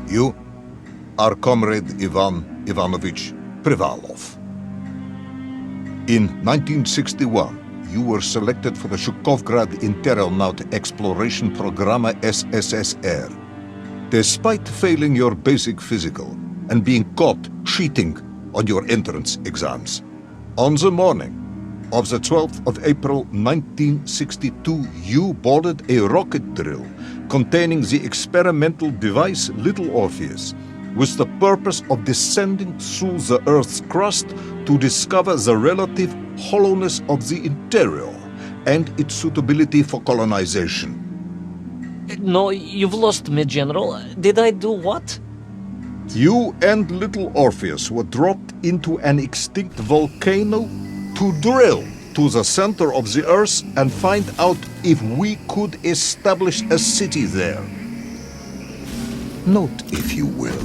You are Comrade Ivan Ivanovich Privalov. In 1961, you were selected for the Shukovgrad Interonaut Exploration Programma SSSR. Despite failing your basic physical and being caught cheating on your entrance exams, on the morning of the 12th of April 1962, you boarded a rocket drill containing the experimental device Little Orpheus, with the purpose of descending through the Earth's crust to discover the relative hollowness of the interior and its suitability for colonization. No, you've lost me, General. Did I do what? You and Little Orpheus were dropped into an extinct volcano to drill to the center of the Earth and find out if we could establish a city there. Note, if you will,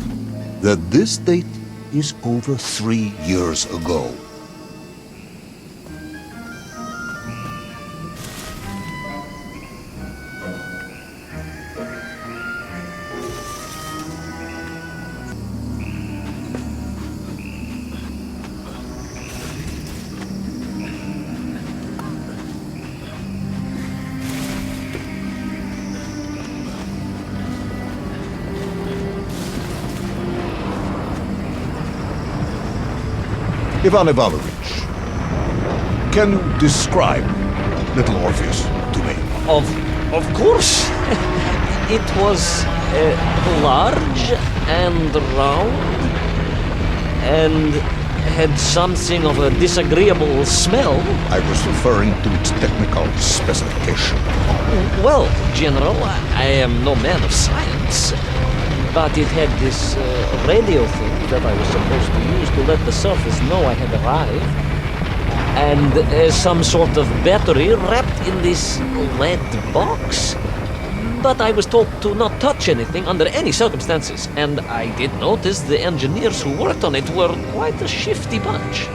that this date is over 3 years ago. Ivan Ivanovich, can you describe Little Orpheus to me? Of course. It was large and round and had something of a disagreeable smell. I was referring to its technical specification. Well, General, I am no man of science, but it had this radio thing that I was supposed to use to let the surface know I had arrived, and some sort of battery wrapped in this lead box. But I was told to not touch anything under any circumstances, and I did notice the engineers who worked on it were quite a shifty bunch.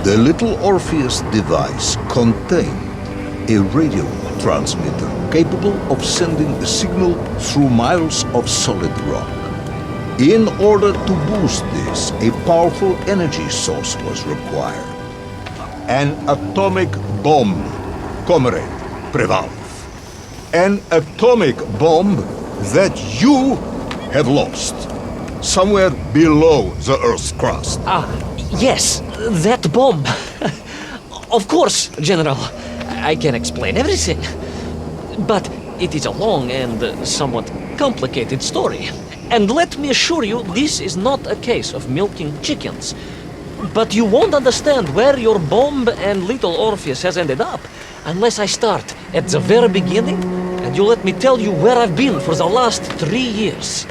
The Little Orpheus device contained a radio transmitter capable of sending a signal through miles of solid rock. In order to boost this, a powerful energy source was required. An atomic bomb, Comrade Privalov. An atomic bomb that you have lost somewhere below the Earth's crust. Yes, that bomb. Of course, General. I can explain everything. But it is a long and somewhat complicated story. And let me assure you, this is not a case of milking chickens. But you won't understand where your bomb and Little Orpheus has ended up unless I start at the very beginning and you let me tell you where I've been for the last 3 years.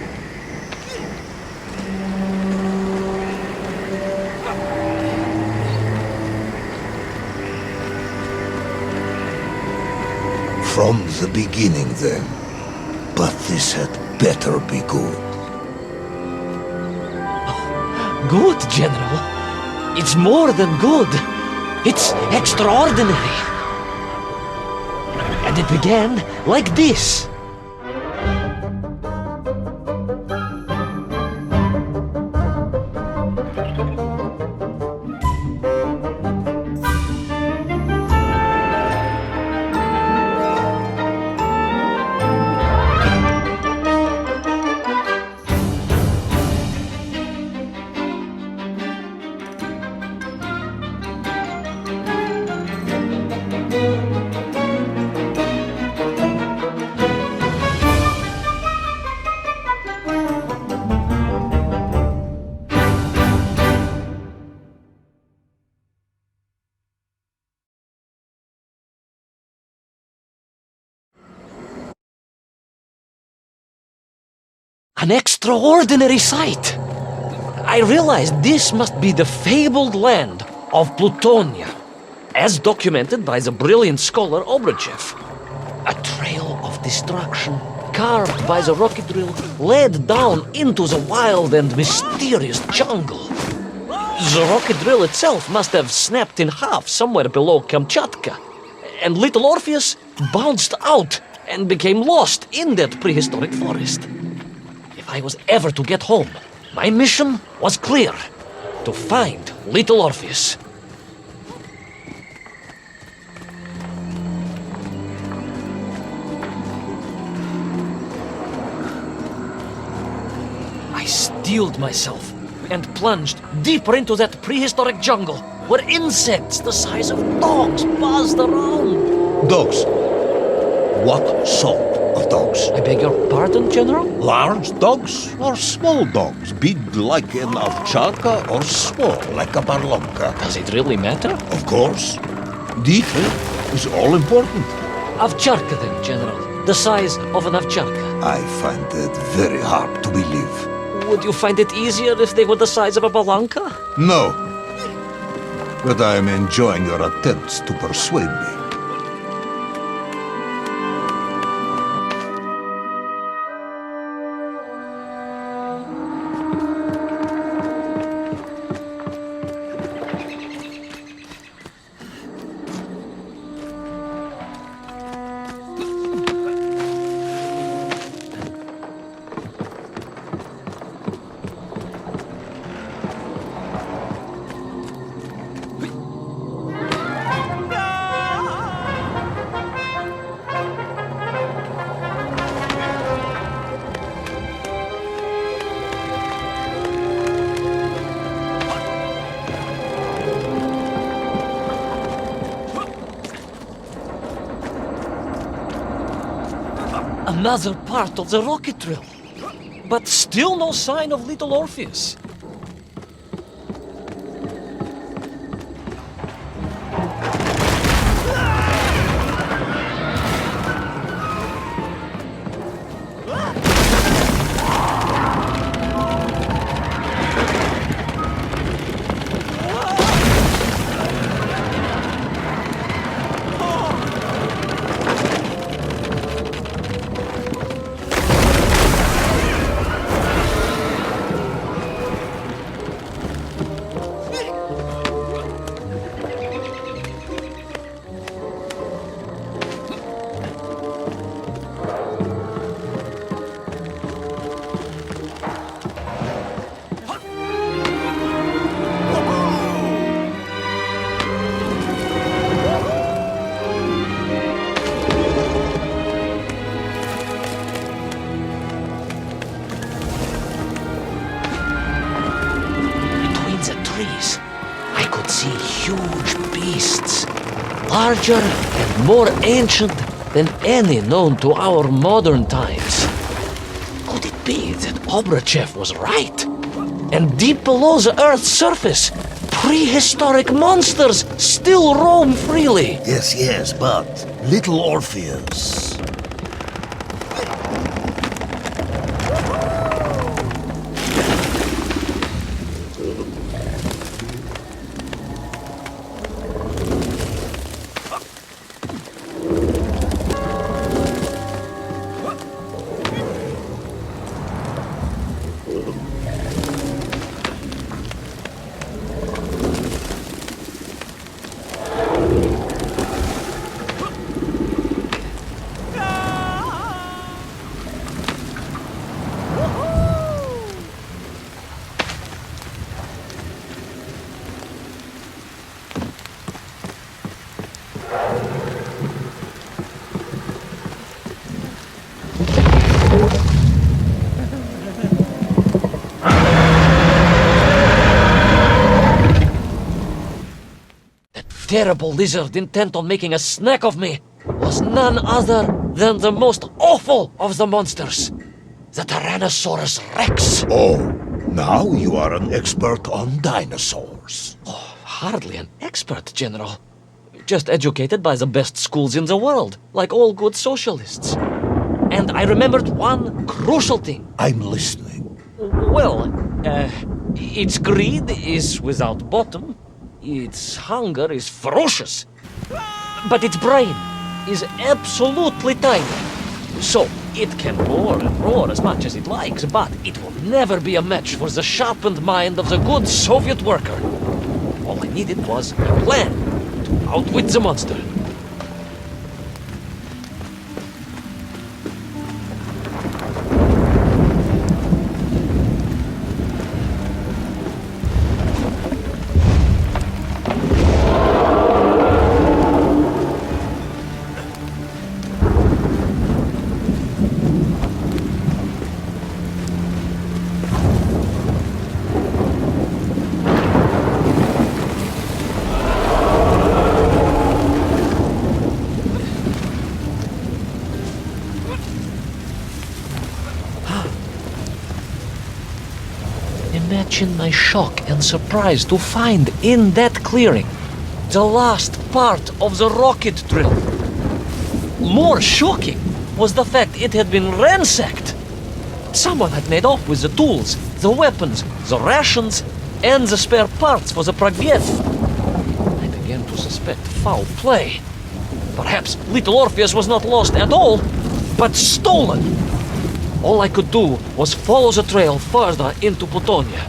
From the beginning, then. But this had better be good. Good, General. It's more than good. It's extraordinary. And it began like this. An extraordinary sight! I realized this must be the fabled land of Plutonia, as documented by the brilliant scholar Obruchev. A trail of destruction, carved by the rocket drill, led down into the wild and mysterious jungle. The rocket drill itself must have snapped in half somewhere below Kamchatka, and Little Orpheus bounced out and became lost in that prehistoric forest. If I was ever to get home, my mission was clear: to find Little Orpheus. I steeled myself and plunged deeper into that prehistoric jungle where insects the size of dogs buzzed around. Dogs? What sort of dogs? I beg your pardon, General? Large dogs or small dogs? Big like an ovcharka or small like a barlonka? Does it really matter? Of course. Detail is all important. Ovcharka then, General. The size of an ovcharka. I find it very hard to believe. Would you find it easier if they were the size of a balanka? No. But I am enjoying your attempts to persuade me. Another part of the rocket drill. But still no sign of Little Orpheus. I could see huge beasts, larger and more ancient than any known to our modern times. Could it be that Obrachev was right? And deep below the Earth's surface, prehistoric monsters still roam freely? Yes, but Little Orpheus. Terrible lizard intent on making a snack of me was none other than the most awful of the monsters, the Tyrannosaurus Rex. Oh, now you are an expert on dinosaurs. Oh, hardly an expert, General. Just educated by the best schools in the world, like all good socialists. And I remembered one crucial thing. I'm listening. Well, its greed is without bottom. Its hunger is ferocious, but its brain is absolutely tiny. So, It can roar and roar as much as it likes, but it will never be a match for the sharpened mind of the good Soviet worker. All I needed was a plan to outwit the monster. Imagine my shock and surprise to find in that clearing the last part of the rocket drill. More shocking was the fact it had been ransacked. Someone had made off with the tools, the weapons, the rations, and the spare parts for the Pragvet. I began to suspect foul play. Perhaps Little Orpheus was not lost at all, but stolen. All I could do was follow the trail further into Plutonia.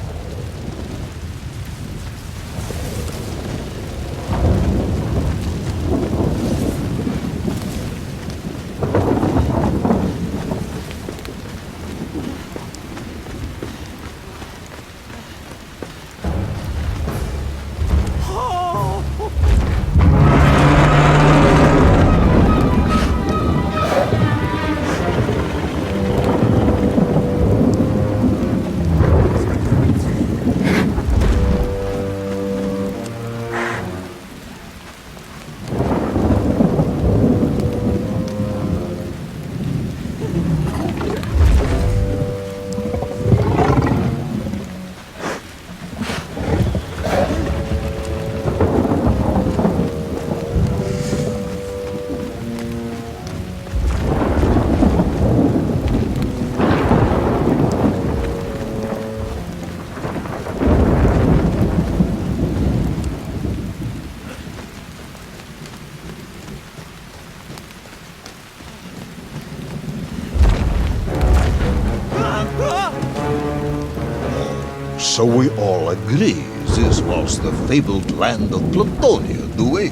So we all agree this was the fabled land of Plutonia, do we?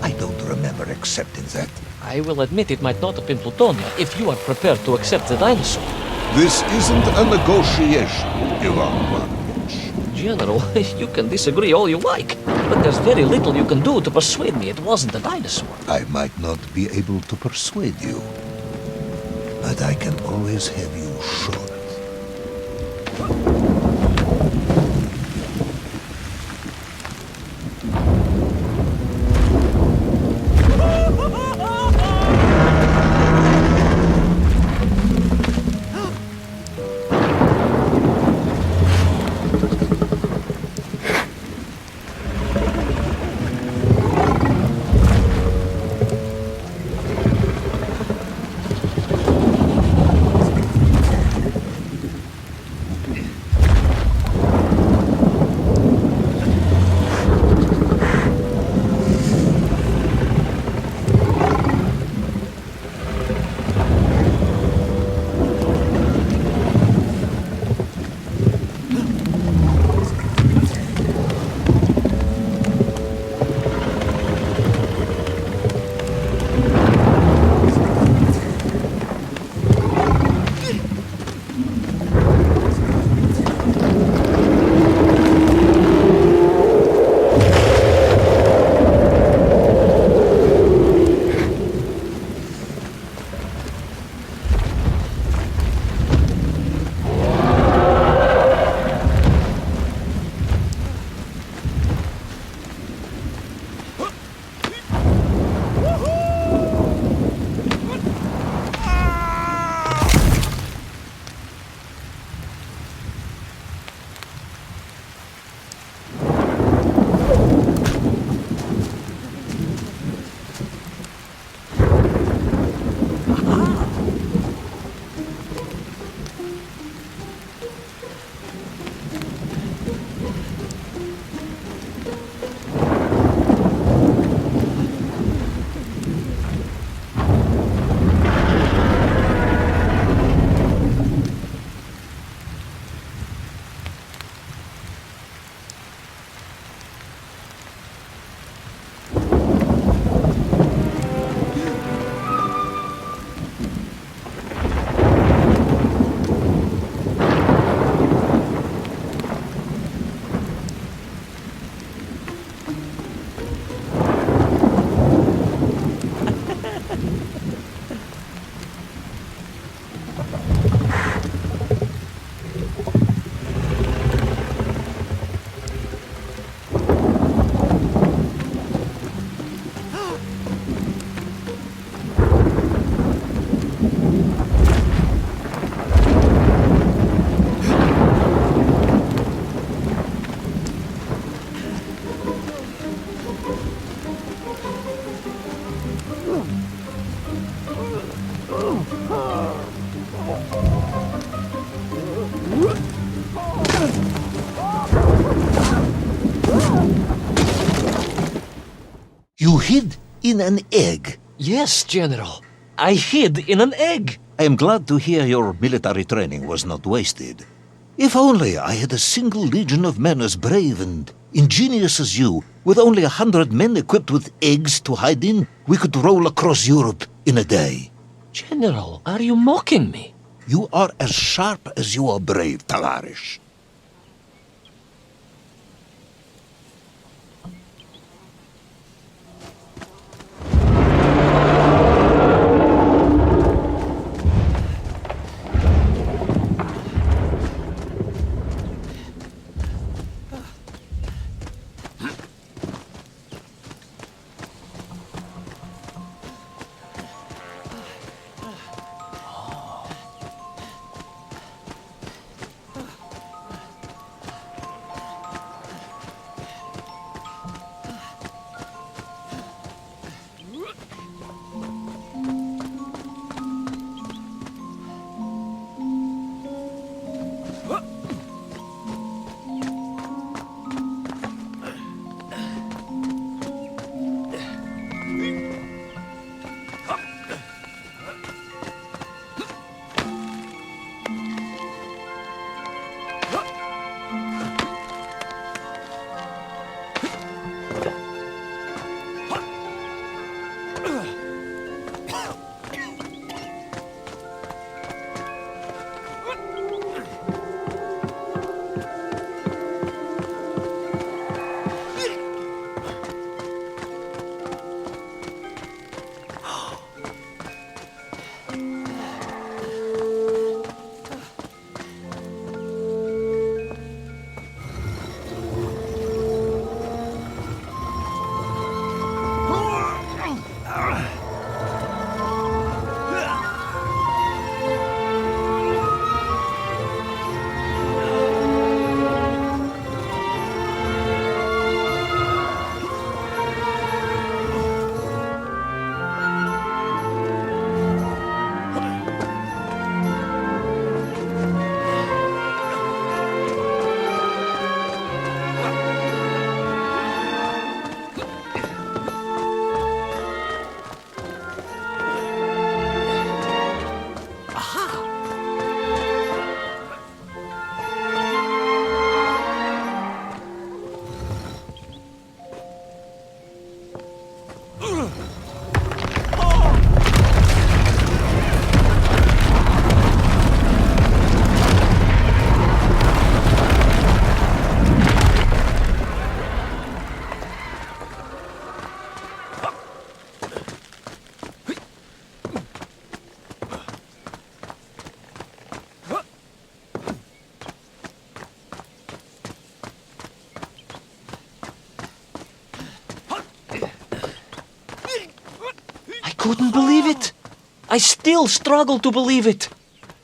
I don't remember accepting that. I will admit it might not have been Plutonia if you are prepared to accept the dinosaur. This isn't a negotiation, Ivan Ivanovich. General, you can disagree all you like, but there's very little you can do to persuade me it wasn't a dinosaur. I might not be able to persuade you, but I can always have you sure. You hid in an egg. Yes, General. I hid in an egg. I am glad to hear your military training was not wasted. If only I had a single legion of men as brave and ingenious as you, with only 100 men equipped with eggs to hide in, we could roll across Europe in a day. General, are you mocking me? You are as sharp as you are brave, Tavarish. Couldn't believe it. I still struggle to believe it.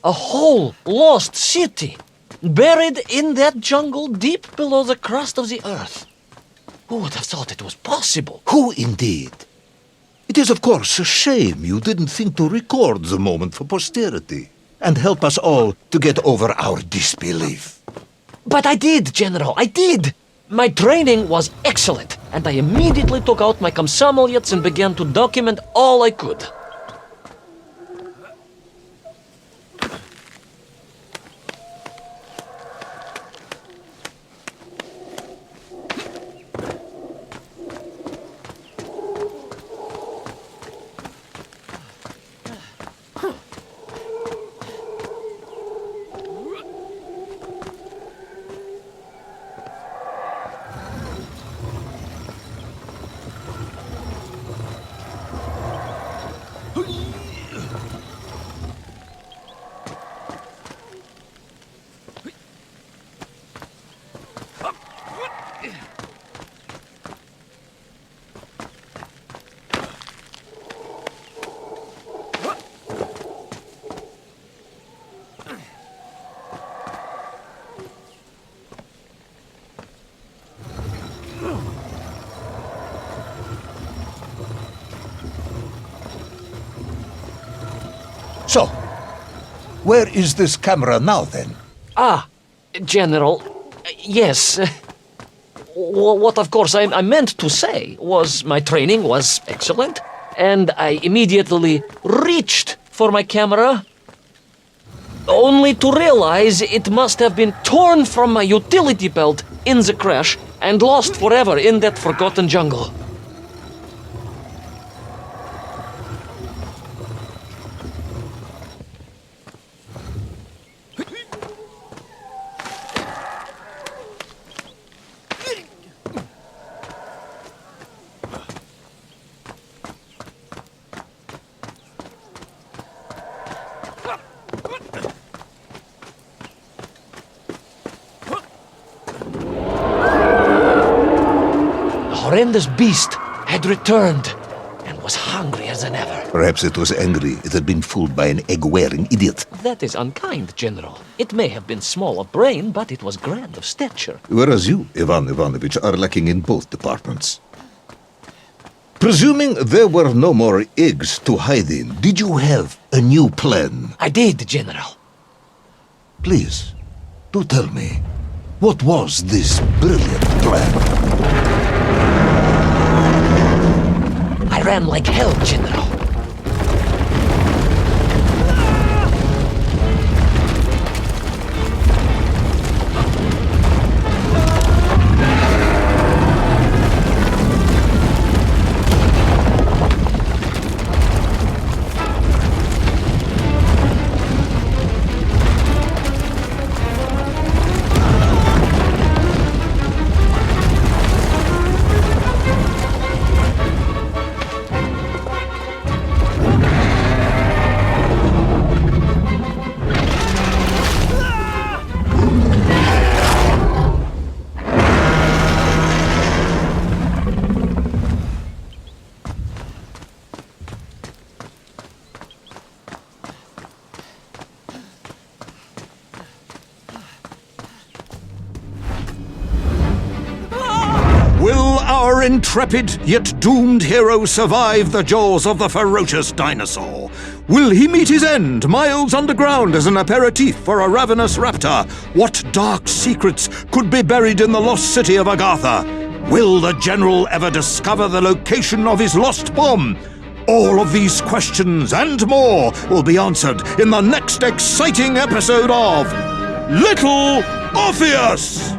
A whole lost city, buried in that jungle deep below the crust of the earth. Who would have thought it was possible? Who indeed? It is of course a shame you didn't think to record the moment for posterity and help us all to get over our disbelief. But I did, General, I did. My training was excellent, and I immediately took out my komsomolets and began to document all I could. So, where is this camera now then? Ah, General, yes. What of course I meant to say was my training was excellent, and I immediately reached for my camera, only to realize it must have been torn from my utility belt in the crash and lost forever in that forgotten jungle. The horrendous beast had returned and was hungrier than ever. Perhaps it was angry it had been fooled by an egg-wearing idiot. That is unkind, General. It may have been small of brain, but it was grand of stature. Whereas you, Ivan Ivanovich, are lacking in both departments. Presuming there were no more eggs to hide in, did you have a new plan? I did, General. Please, do tell me, what was this brilliant plan? I ran like hell, General. Will our intrepid yet doomed hero survive the jaws of the ferocious dinosaur? Will he meet his end miles underground as an aperitif for a ravenous raptor? What dark secrets could be buried in the lost city of Agatha? Will the general ever discover the location of his lost bomb? All of these questions and more will be answered in the next exciting episode of Little Orpheus!